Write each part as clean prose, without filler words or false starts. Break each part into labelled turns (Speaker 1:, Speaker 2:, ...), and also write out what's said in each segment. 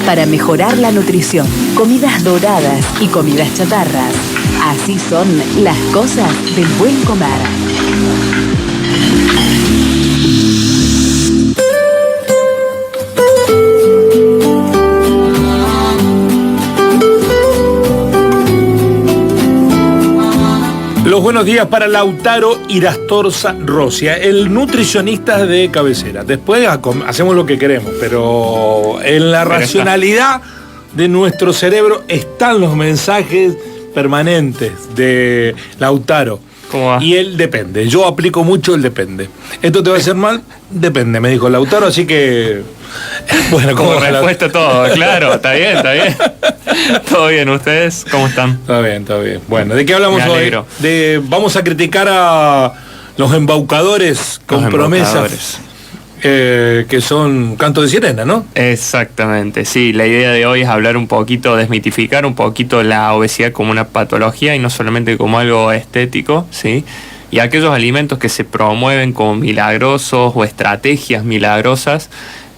Speaker 1: para mejorar la nutrición. Comidas doradas y comidas chatarras. Así son las cosas del buen comer.
Speaker 2: Los buenos días para Lautaro Irastorza Rosia, el nutricionista de cabecera. Después hacemos lo que queremos, pero en la racionalidad de nuestro cerebro están los mensajes permanentes de Lautaro.
Speaker 3: ¿Cómo va?
Speaker 2: Y él depende. Yo aplico mucho el depende. ¿Esto te va a hacer mal? Depende, me dijo Lautaro, así que... Bueno,
Speaker 3: como respuesta a todo, claro, está bien. Todo bien, ¿ustedes cómo están?
Speaker 2: Está bien. Bueno, ¿de qué hablamos hoy? Vamos a criticar a los embaucadores con promesas que son canto de sirena, ¿no?
Speaker 3: Exactamente, sí. La idea de hoy es hablar un poquito, desmitificar un poquito la obesidad como una patología y no solamente como algo estético, ¿sí? Y aquellos alimentos que se promueven como milagrosos o estrategias milagrosas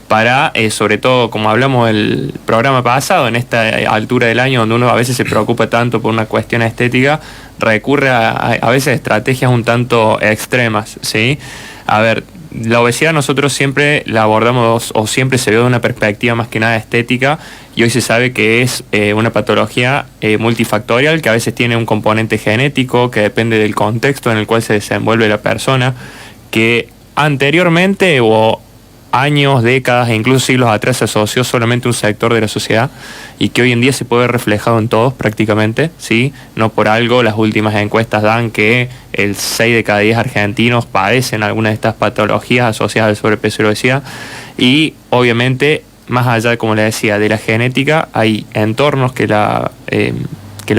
Speaker 3: para, sobre todo, como hablamos el programa pasado, en esta altura del año donde uno a veces se preocupa tanto por una cuestión estética, recurre a veces a estrategias un tanto extremas, ¿sí? A ver, la obesidad nosotros siempre la abordamos o siempre se ve de una perspectiva más que nada estética y hoy se sabe que es una patología multifactorial que a veces tiene un componente genético que depende del contexto en el cual se desenvuelve la persona, que anteriormente o años, décadas e incluso siglos atrás se asoció solamente a un sector de la sociedad y que hoy en día se puede ver reflejado en todos prácticamente, ¿sí? No por algo las últimas encuestas dan que el 6 de cada 10 argentinos padecen alguna de estas patologías asociadas al sobrepeso y la obesidad y obviamente más allá, como le decía, de la genética hay entornos que la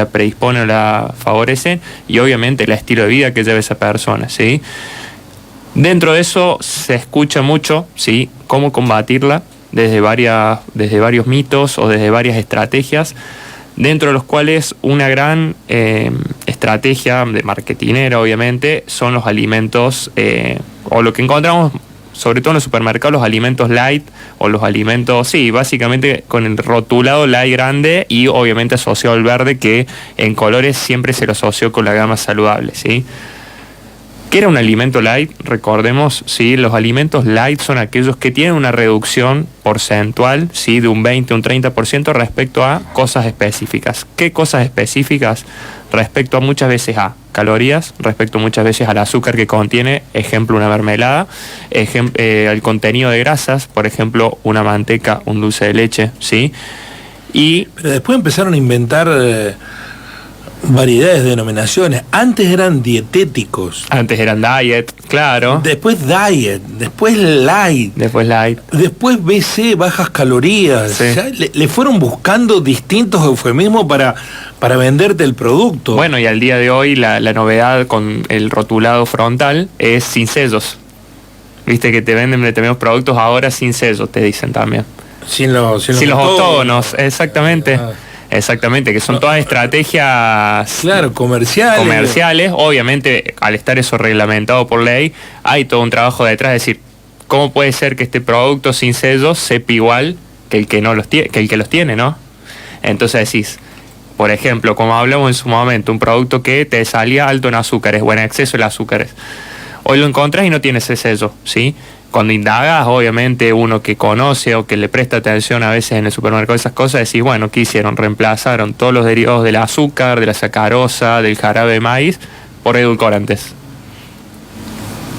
Speaker 3: predisponen o la favorecen y obviamente el estilo de vida que lleva esa persona, ¿sí? Dentro de eso se escucha mucho, ¿sí? Cómo combatirla desde varios mitos o desde varias estrategias, dentro de los cuales una gran estrategia de marketinera, obviamente, son los alimentos, o lo que encontramos sobre todo en los supermercados, los alimentos light o los alimentos, sí, básicamente con el rotulado light grande y obviamente asociado al verde que en colores siempre se lo asoció con la gama saludable, ¿sí? ¿Qué era un alimento light? Recordemos, ¿sí? Los alimentos light son aquellos que tienen una reducción porcentual, ¿sí? De un 20 o un 30% respecto a cosas específicas. ¿Qué cosas específicas? Respecto a muchas veces a calorías, respecto muchas veces al azúcar que contiene, ejemplo una mermelada, al contenido de grasas, por ejemplo una manteca, un dulce de leche, ¿sí?
Speaker 2: Pero después empezaron a inventar... variedades de denominaciones. Antes eran dietéticos.
Speaker 3: Antes eran diet, claro.
Speaker 2: Después diet, después light. Después BC, bajas calorías.
Speaker 3: Sí.
Speaker 2: O sea, le fueron buscando distintos eufemismos para venderte el producto.
Speaker 3: Bueno, y al día de hoy la novedad con el rotulado frontal es sin sellos. Viste que te venden determinados productos ahora sin sellos, te dicen también.
Speaker 2: Sin los
Speaker 3: octógonos, exactamente. Exactamente, que son todas estrategias,
Speaker 2: claro, comerciales.
Speaker 3: Obviamente, al estar eso reglamentado por ley, hay todo un trabajo detrás de decir, ¿cómo puede ser que este producto sin sellos sepa igual que el que los tiene, ¿no? Entonces decís, por ejemplo, como hablamos en su momento, un producto que te salía alto en azúcares o en exceso de azúcares. Hoy lo encontrás y no tiene ese sello, ¿sí? Cuando indagas, obviamente, uno que conoce o que le presta atención a veces en el supermercado esas cosas, decís, bueno, ¿qué hicieron? Reemplazaron todos los derivados del azúcar, de la sacarosa, del jarabe de maíz, por edulcorantes.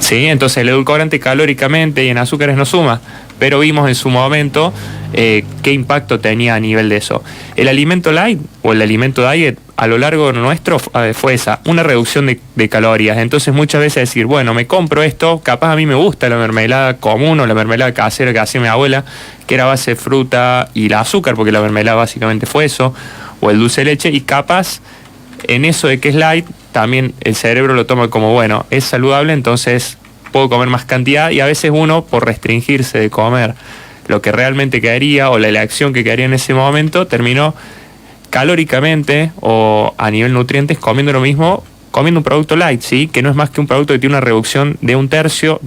Speaker 3: ¿Sí? Entonces el edulcorante calóricamente y en azúcares no suma, pero vimos en su momento qué impacto tenía a nivel de eso. El alimento light o el alimento diet a lo largo nuestro fue una reducción de calorías. Entonces muchas veces decir, bueno, me compro esto, capaz a mí me gusta la mermelada común o la mermelada casera que hacía mi abuela, que era a base de fruta y el azúcar, porque la mermelada básicamente fue eso, o el dulce de leche, y capaz en eso de que es light, también el cerebro lo toma como, bueno, es saludable, entonces puedo comer más cantidad, y a veces uno, por restringirse de comer lo que realmente quería o la elección que quería en ese momento, terminó calóricamente o a nivel nutrientes comiendo lo mismo comiendo un producto light, ¿sí? Que no es más que un producto que tiene una reducción de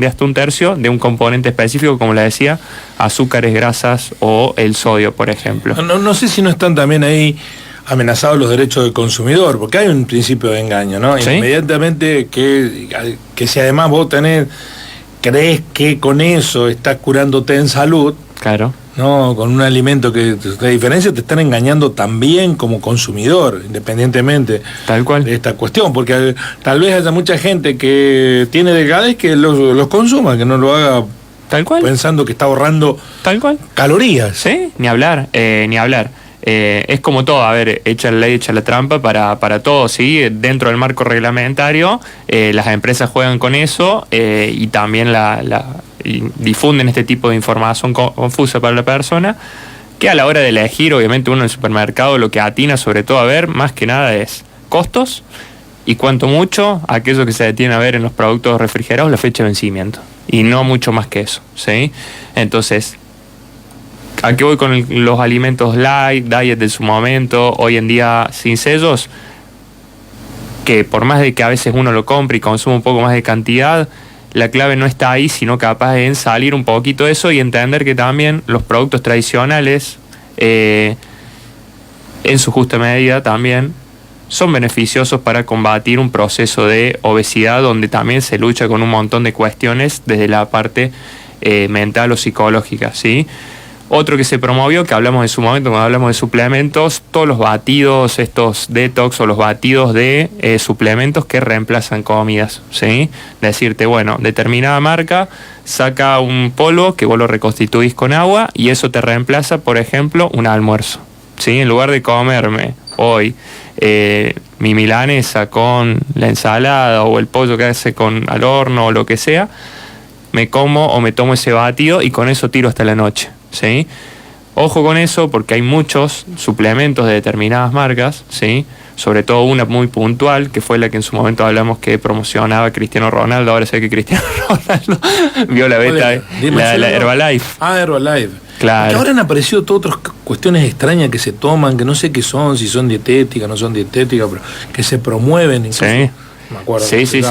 Speaker 3: hasta un tercio de un componente específico, como le decía, azúcares, grasas o el sodio, por ejemplo.
Speaker 2: No sé si no están también ahí amenazados los derechos del consumidor, porque hay un principio de engaño, ¿no?
Speaker 3: ¿Sí?
Speaker 2: Inmediatamente que si además vos crees que con eso estás curándote en salud,
Speaker 3: Claro.
Speaker 2: no, con un alimento que de diferencia te están engañando también como consumidor, independientemente
Speaker 3: Tal cual.
Speaker 2: de esta cuestión, porque tal vez haya mucha gente que tiene delgadez que los consuma, que no lo haga
Speaker 3: Tal cual.
Speaker 2: pensando que está ahorrando
Speaker 3: Tal cual.
Speaker 2: calorías.
Speaker 3: Sí, ni hablar, ni hablar. Es como todo, a ver, echa la ley, echa la trampa para todo, ¿sí? Dentro del marco reglamentario, las empresas juegan con eso y también y difunden este tipo de información confusa para la persona, que a la hora de elegir, obviamente uno en el supermercado lo que atina sobre todo a ver, más que nada es costos y cuanto mucho, aquello que se detiene a ver en los productos refrigerados, la fecha de vencimiento. Y no mucho más que eso, ¿sí? Entonces, ¿a qué voy con los alimentos light, diet de su momento, hoy en día sin sellos? Que por más de que a veces uno lo compre y consuma un poco más de cantidad, la clave no está ahí, sino capaz en salir un poquito de eso y entender que también los productos tradicionales, en su justa medida también, son beneficiosos para combatir un proceso de obesidad donde también se lucha con un montón de cuestiones desde la parte mental o psicológica, ¿sí? Otro que se promovió, que hablamos en su momento cuando hablamos de suplementos, todos los batidos, estos detox o los batidos de suplementos que reemplazan comidas, ¿sí? Decirte, bueno, determinada marca saca un polvo que vos lo reconstituís con agua y eso te reemplaza, por ejemplo, un almuerzo, ¿sí? En lugar de comerme hoy mi milanesa con la ensalada o el pollo que hace al horno o lo que sea, me como o me tomo ese batido y con eso tiro hasta la noche, ¿sí? Ojo con eso porque hay muchos suplementos de determinadas marcas, ¿sí? Sobre todo una muy puntual, que fue la que en su momento hablamos que promocionaba Cristiano Ronaldo. Ahora sé que Cristiano Ronaldo vio la beta, la Herbalife.
Speaker 2: Ah, Herbalife.
Speaker 3: Claro.
Speaker 2: Porque ahora han aparecido todas otras cuestiones extrañas que se toman, que no sé qué son, si son dietéticas, no son dietéticas, pero que se promueven. Incluso,
Speaker 3: Sí.
Speaker 2: me acuerdo.
Speaker 3: Sí.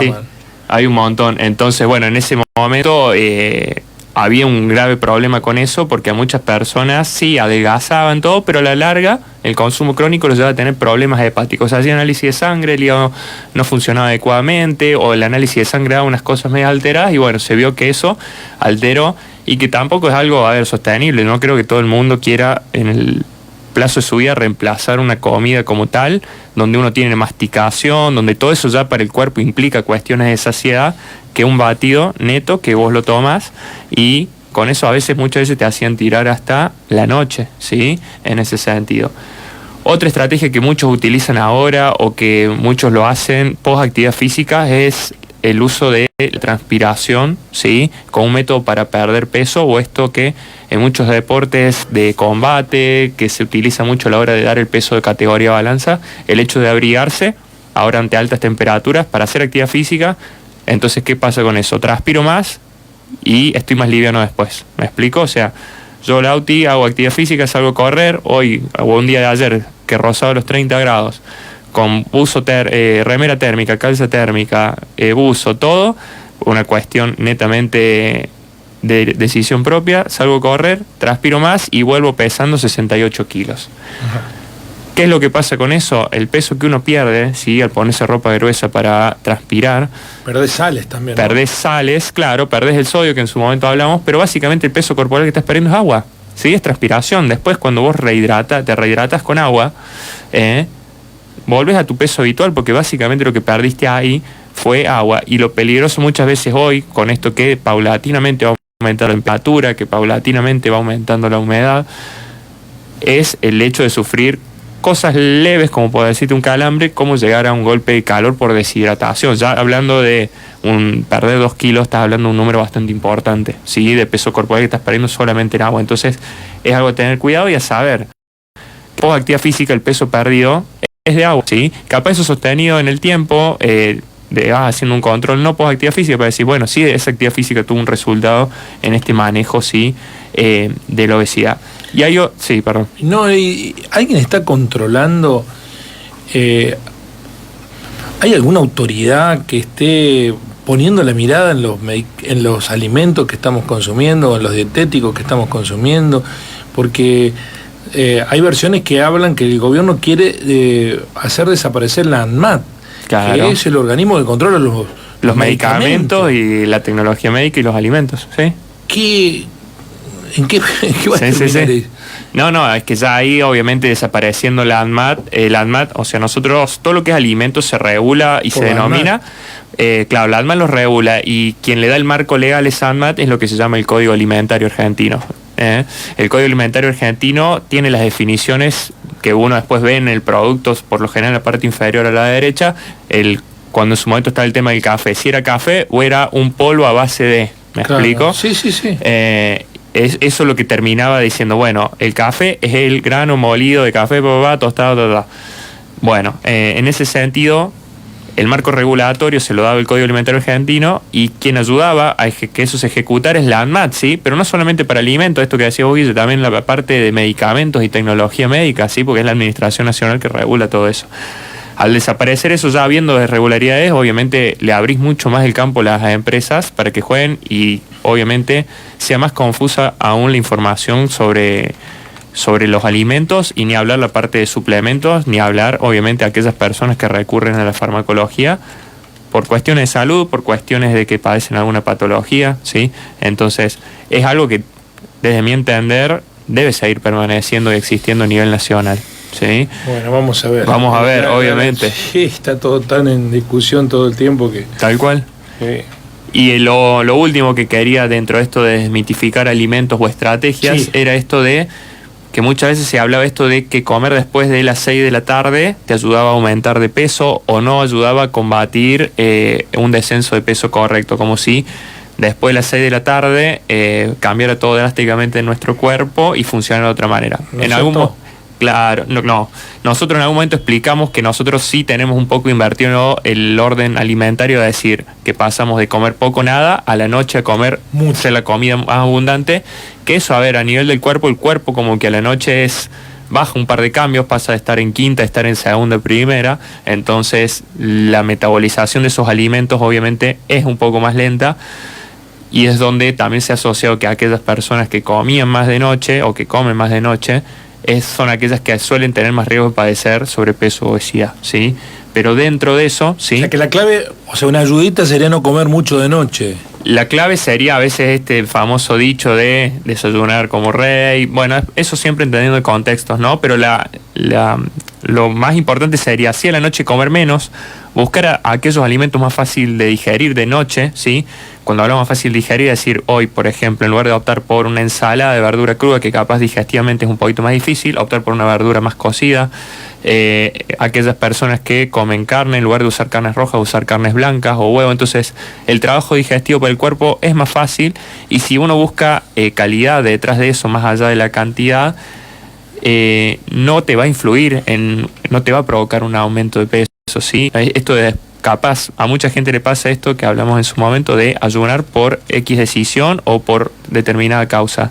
Speaker 3: Hay un montón. Entonces, bueno, en ese momento había un grave problema con eso porque a muchas personas sí adelgazaban todo, pero a la larga el consumo crónico los lleva a tener problemas hepáticos. Hacía análisis de sangre, el hígado no funcionaba adecuadamente o el análisis de sangre daba unas cosas medio alteradas y bueno, se vio que eso alteró y que tampoco es algo, sostenible. No creo que todo el mundo quiera en el plazo de su vida reemplazar una comida como tal, donde uno tiene masticación, donde todo eso ya para el cuerpo implica cuestiones de saciedad, que un batido neto que vos lo tomas y con eso muchas veces te hacían tirar hasta la noche, ¿sí? En ese sentido. Otra estrategia que muchos utilizan ahora o que muchos lo hacen post actividad física es el uso de la transpiración, ¿sí? Como un método para perder peso o esto que en muchos deportes de combate, que se utiliza mucho a la hora de dar el peso de categoría balanza, el hecho de abrigarse ahora ante altas temperaturas para hacer actividad física. Entonces, ¿qué pasa con eso? Transpiro más y estoy más liviano después. ¿Me explico? O sea, yo, Lauti, hago actividad física, salgo a correr, hoy o un día de ayer que rozaba los 30 grados, con buzo, remera térmica, calza térmica, buzo, todo, una cuestión netamente de decisión propia, salgo a correr, transpiro más y vuelvo pesando 68 kilos. Ajá. ¿Qué es lo que pasa con eso? El peso que uno pierde, ¿sí? Al ponerse ropa gruesa para transpirar.
Speaker 2: Perdés sales también, ¿no?
Speaker 3: Perdés sales, claro, perdés el sodio que en su momento hablamos, pero básicamente el peso corporal que estás perdiendo es agua, ¿sí? Es transpiración. Después cuando vos te rehidratas con agua, volvés a tu peso habitual porque básicamente lo que perdiste ahí fue agua. Y lo peligroso muchas veces hoy, con esto que paulatinamente va a aumentar la temperatura, que paulatinamente va aumentando la humedad, es el hecho de sufrir cosas leves, como por decirte un calambre, como llegar a un golpe de calor por deshidratación. Ya hablando de perder 2 kilos, estás hablando de un número bastante importante, ¿sí? De peso corporal que estás perdiendo solamente en agua. Entonces es algo a tener cuidado y a saber. Post actividad física, el peso perdido es de agua, ¿sí? Capaz eso sostenido en el tiempo, haciendo un control no post actividad física para decir, bueno, sí, esa actividad física tuvo un resultado en este manejo, sí, de la obesidad. Y sí, perdón. No,
Speaker 2: alguien está controlando. ¿Hay alguna autoridad que esté poniendo la mirada en los alimentos que estamos consumiendo, en los dietéticos que estamos consumiendo? Porque hay versiones que hablan que el gobierno quiere hacer desaparecer la ANMAT,
Speaker 3: claro,
Speaker 2: que es el organismo que controla los
Speaker 3: medicamentos y la tecnología médica y los alimentos, ¿sí?
Speaker 2: ¿En qué va a terminar eso?
Speaker 3: No, es que ya ahí obviamente desapareciendo la ANMAT, o sea, nosotros todo lo que es alimentos se regula y se denomina, claro, la ANMAT los regula y quien le da el marco legal a esa ANMAT es lo que se llama el Código Alimentario Argentino. El Código Alimentario Argentino tiene las definiciones que uno después ve en el producto, por lo general en la parte inferior a la derecha, cuando en su momento estaba el tema del café, si era café o era un polvo a base de, ¿me explico?
Speaker 2: Sí.
Speaker 3: Eso es lo que terminaba diciendo, bueno, el café es el grano molido de café, tostado, Bueno, en ese sentido, el marco regulatorio se lo daba el Código Alimentario Argentino y quien ayudaba a que eso se ejecutara es la ANMAT, ¿sí? Pero no solamente para alimentos, esto que decía vos, Guille, también la parte de medicamentos y tecnología médica, ¿sí? Porque es la Administración Nacional que regula todo eso. Al desaparecer eso, ya habiendo irregularidades, obviamente le abrís mucho más el campo a las empresas para que jueguen y obviamente sea más confusa aún la información sobre los alimentos y ni hablar la parte de suplementos, ni hablar obviamente a aquellas personas que recurren a la farmacología por cuestiones de salud, por cuestiones de que padecen alguna patología, ¿sí? Entonces es algo que desde mi entender debe seguir permaneciendo y existiendo a nivel nacional. ¿Sí?
Speaker 2: Bueno, vamos a ver.
Speaker 3: Vamos a ver, obviamente.
Speaker 2: Sí, está todo tan en discusión todo el tiempo que...
Speaker 3: Tal cual.
Speaker 2: Sí.
Speaker 3: Y lo último que quería dentro de esto de desmitificar alimentos o estrategias era esto de que muchas veces se hablaba esto de que comer después de las 6 de la tarde te ayudaba a aumentar de peso o no ayudaba a combatir un descenso de peso correcto, como si después de las 6 de la tarde cambiara todo drásticamente en nuestro cuerpo y funcionara de otra manera. Claro, no. Nosotros en algún momento explicamos que nosotros sí tenemos un poco invertido el orden alimentario, es decir, que pasamos de comer poco o nada a la noche a comer mucha la comida más abundante, que eso, a ver, a nivel del cuerpo, el cuerpo como que a la noche baja un par de cambios, pasa de estar en quinta a estar en segunda, primera, entonces la metabolización de esos alimentos obviamente es un poco más lenta. Y es donde también se ha asociado que aquellas personas que comían más de noche o que comen más de noche son aquellas que suelen tener más riesgo de padecer sobrepeso o obesidad, ¿sí? Pero dentro de eso, ¿sí?
Speaker 2: O sea que la clave, una ayudita sería no comer mucho de noche.
Speaker 3: La clave sería a veces este famoso dicho de desayunar como rey. Bueno, eso siempre entendiendo contextos, ¿no? Pero lo más importante sería, sí, a la noche comer menos, buscar aquellos alimentos más fácil de digerir de noche, ¿sí? Cuando hablamos más fácil de digerir, es decir, hoy, por ejemplo, en lugar de optar por una ensalada de verdura cruda, que capaz digestivamente es un poquito más difícil, optar por una verdura más cocida. Aquellas personas que comen carne, en lugar de usar carnes rojas, usar carnes blancas o huevo. Entonces, el trabajo digestivo para el cuerpo es más fácil y si uno busca calidad detrás de eso, más allá de la cantidad, no te va a influir, no te va a provocar un aumento de peso, ¿sí? Esto es capaz, a mucha gente le pasa esto que hablamos en su momento de ayunar por X decisión o por determinada causa.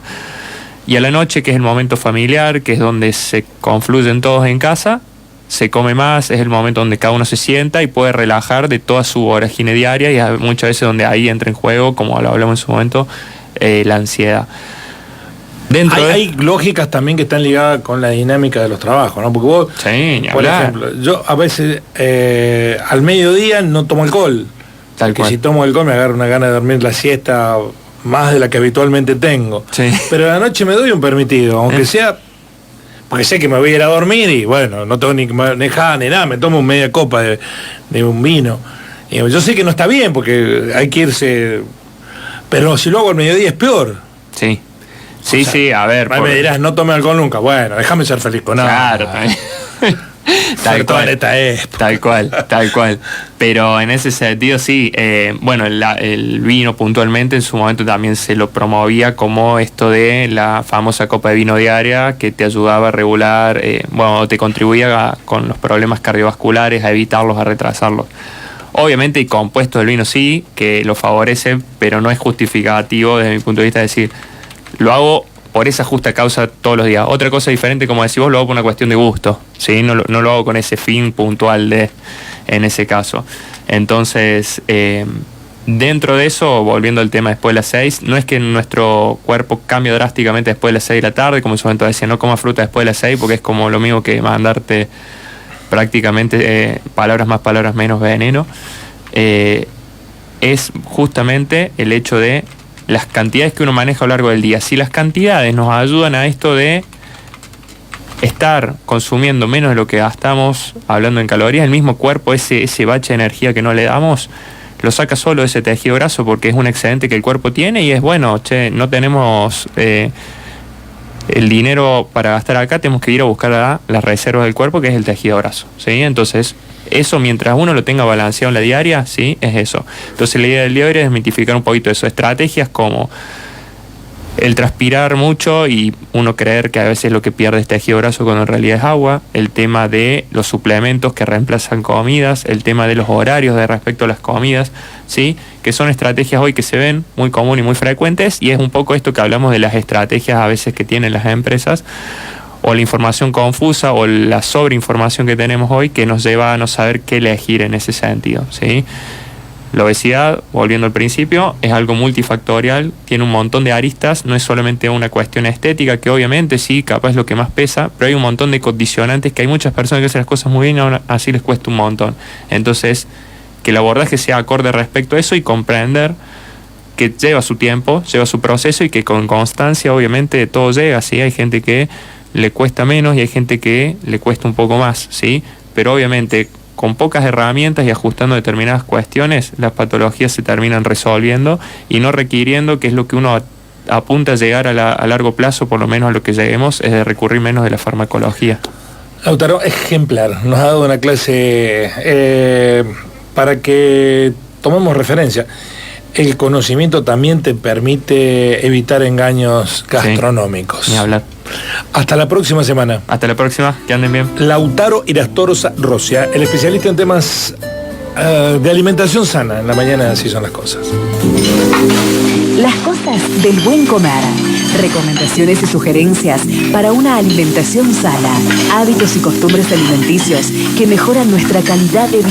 Speaker 3: Y a la noche, que es el momento familiar, que es donde se confluyen todos en casa, se come más, es el momento donde cada uno se sienta y puede relajar de toda su vorágine diaria y hay muchas veces donde ahí entra en juego, como lo hablamos en su momento, la ansiedad.
Speaker 2: Hay lógicas también que están ligadas con la dinámica de los trabajos, ¿no? Porque vos, por ejemplo, yo a veces al mediodía no tomo alcohol. Porque si tomo alcohol me agarro una gana de dormir la siesta más de la que habitualmente tengo.
Speaker 3: Sí.
Speaker 2: Pero a la noche me doy un permitido, aunque sea, porque sé que me voy a ir a dormir y bueno, no tengo ni manejar ni nada, me tomo media copa de un vino. Y yo sé que no está bien porque hay que irse, pero si lo hago al mediodía es peor.
Speaker 3: Sí. Sí, sí, a ver.
Speaker 2: Me dirás, no tome alcohol nunca. Bueno, déjame ser feliz con nada.
Speaker 3: Claro, tal cual. Pero en ese sentido sí, bueno, el vino puntualmente en su momento también se lo promovía como esto de la famosa copa de vino diaria que te ayudaba a regular, bueno, te contribuía con los problemas cardiovasculares, a evitarlos, a retrasarlos. Obviamente hay compuestos del vino sí, que lo favorecen, pero no es justificativo desde mi punto de vista decir, lo hago por esa justa causa todos los días. Otra cosa diferente, como decís vos, lo hago por una cuestión de gusto, ¿sí? No lo hago con ese fin puntual de... en ese caso. Entonces, dentro de eso, volviendo al tema después de las 6, no es que nuestro cuerpo cambie drásticamente después de las 6 de la tarde, como en su momento decía, no coma fruta después de las 6, porque es como lo mismo que mandarte prácticamente palabras más, palabras menos veneno. Es justamente el hecho de las cantidades que uno maneja a lo largo del día. Si las cantidades nos ayudan a esto de estar consumiendo menos de lo que gastamos, hablando en calorías, el mismo cuerpo, ese bache de energía que no le damos, lo saca solo ese tejido graso, porque es un excedente que el cuerpo tiene y es bueno, no tenemos el dinero para gastar acá, tenemos que ir a buscar a las reservas del cuerpo, que es el tejido graso, ¿sí? Entonces, eso mientras uno lo tenga balanceado en la diaria, ¿sí? Es eso. Entonces la idea del día de hoy es desmitificar un poquito eso, estrategias como el transpirar mucho y uno creer que a veces lo que pierde es tejido graso cuando en realidad es agua, el tema de los suplementos que reemplazan comidas, el tema de los horarios de respecto a las comidas, ¿sí? Que son estrategias hoy que se ven muy común y muy frecuentes, y es un poco esto que hablamos de las estrategias a veces que tienen las empresas, o la información confusa o la sobreinformación que tenemos hoy, que nos lleva a no saber qué elegir en ese sentido, ¿sí? La obesidad, volviendo al principio, es algo multifactorial, tiene un montón de aristas, no es solamente una cuestión estética, que obviamente sí, capaz es lo que más pesa, pero hay un montón de condicionantes que hay muchas personas que hacen las cosas muy bien y aún así les cuesta un montón. Entonces, que el abordaje sea acorde respecto a eso y comprender que lleva su tiempo, lleva su proceso y que con constancia obviamente todo llega, ¿sí? Hay gente que le cuesta menos y hay gente que le cuesta un poco más, ¿sí? Pero obviamente con pocas herramientas y ajustando determinadas cuestiones, las patologías se terminan resolviendo y no requiriendo, que es lo que uno apunta a llegar a largo plazo, por lo menos a lo que lleguemos, es de recurrir menos de la farmacología.
Speaker 2: Lautaro, ejemplar, nos ha dado una clase para que tomemos referencia. El conocimiento también te permite evitar engaños gastronómicos.
Speaker 3: Sí, ni hablar.
Speaker 2: Hasta la próxima semana.
Speaker 3: Hasta la próxima, que anden bien.
Speaker 2: Lautaro Irastorza Rosia, el especialista en temas de alimentación sana. En la mañana así son las cosas.
Speaker 1: Las cosas del buen comer. Recomendaciones y sugerencias para una alimentación sana. Hábitos y costumbres alimenticios que mejoran nuestra calidad de vida.